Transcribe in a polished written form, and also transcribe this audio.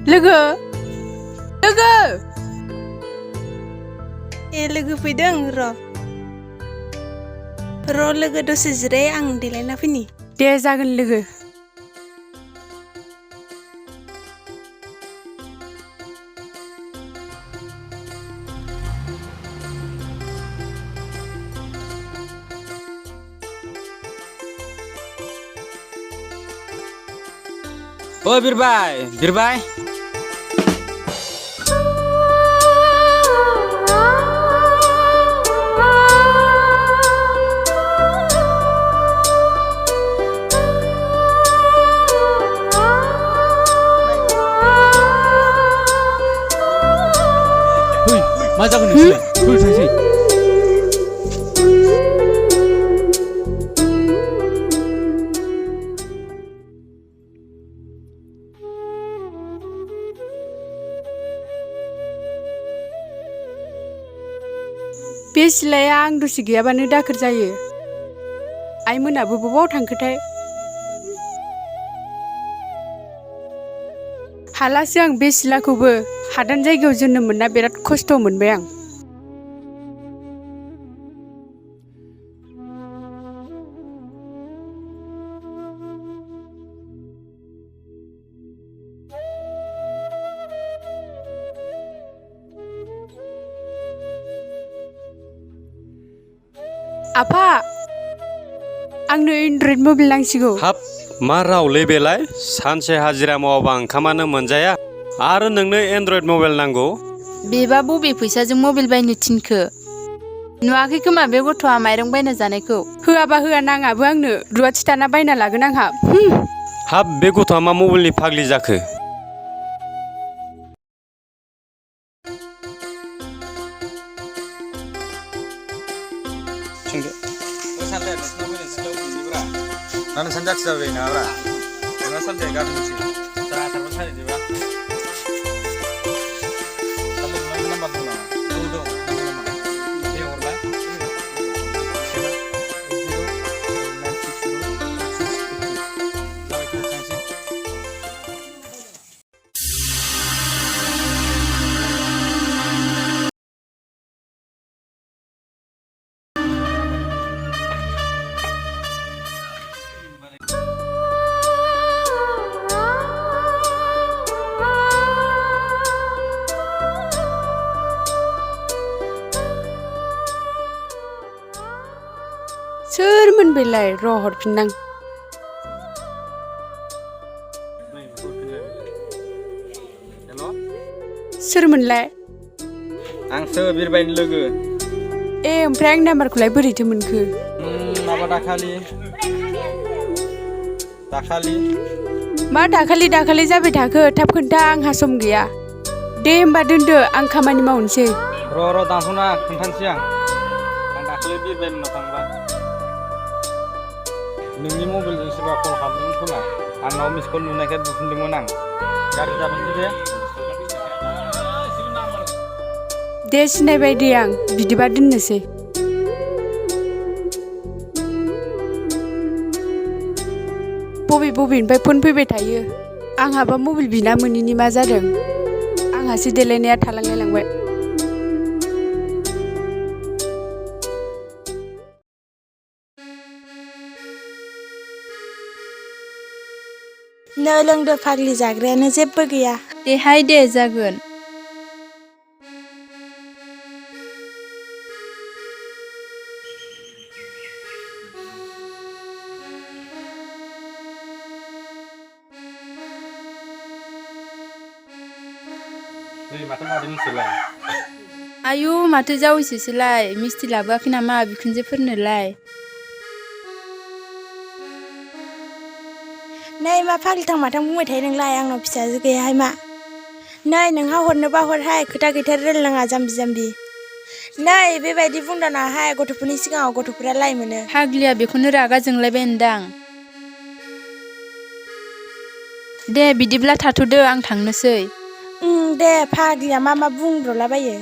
लोगो लोगो लोगो फैदों र' लोगो दसे जिराय आं देलायना फैनि। दे जागोन लोगो। ओ बिरबाय बिरबाय मा जागोन नोंसोरलाय थांसै बे सिलाया आं दसे गैयाबानो दाखोर जायो। आइ मोनाबो बबाव थांखोथाय। हालासो आं बे सिलाखौबो हादान जायगायाव जोनोम मोनना बिराद खस्थ' मोनबाय आं। आफा आंनो एन्ड्रइड मबाइल नांसिगौ। हाब मा रावलै बेलाय सानसे हाजिरा मावाबा ओंखामानो मोनजाया आरो नोंनो एन्ड्रइड मबाइल नांगौ? बेबा बबे फैसाजों मबाइल बायनो थिनखो? नुवाखै खोमा बे गथ'आ माइरं बायना जानायखौ। होआबा होआ नाङाबो आंनो रुवाथि दाना बायना लागोन आंहा। हाब बे गथ'आ मा मबाइलनि फाग्लि जाखो? 나는 산작사 왜 나와라? 내가 산대 가든지. 자, 잘못 차리지마. 살림 넘버 보나. 보도 넘버. 이 오르다. सोरमोन बेलाय र' हरफिननां। सोरमोनलाय? आंसो बिरबायनि लोगो। ओमफ्राय आं नाम्बारखौलाय बोरैथो मोनखो? माबा दाखालि मा दाखालि जाबाय थाखो? थाब खोन्था आंहा सम गैया। दे होमबा दोनदो आं खामानि मावनोसै। र' दानथ'ना खोन्थानोसै आं दाखालि बिरबायनाव थांबा नोंनि मबाइलजों सोरबा कल खालामदोंमोन खोमा। आंनाव मिस कल नुनायखाय बुफिनदोंमोन आं। गाज्रि जाबायसै दे। दे सिनायबाय दे आं बिदिबा दोननोसै। बबेनिफ्राय फन फैबाय थायो। आंहाबा मबाइल बिना मोनिनि मा जादों? आंहासो देलायनाया थालांलायलांबाय। नो लोंदो फाग्लि जाग्रायानो जेबो गैया। देहाय दे जागोन। माथो मादै मिथिलाय? आयु माथो जावैसोसोलाय मिस्थि लाबोआखै नामा बिखुनजोफोरनोलाय? नै मा फाग्लिथां माथां बुंबाय थायो नोंलाय? आंनाव फिसाजो गैयाहाय मा? नै नोंहा हरनोबा हरहाय खोथा गैथार रायलायनाङा जाम्बि। नै बेबायदि बुंदानाहाय गथ'फोरनि सिगाङाव गथ'फोरा लाइ मोनो। फाग्लिया बेखौनो रागा जोंलायबाय होनदां। दे बिदिब्ला थाथ'दो आं थांनोसै। दे फाग्लिया मा बुंब्रलाबायो।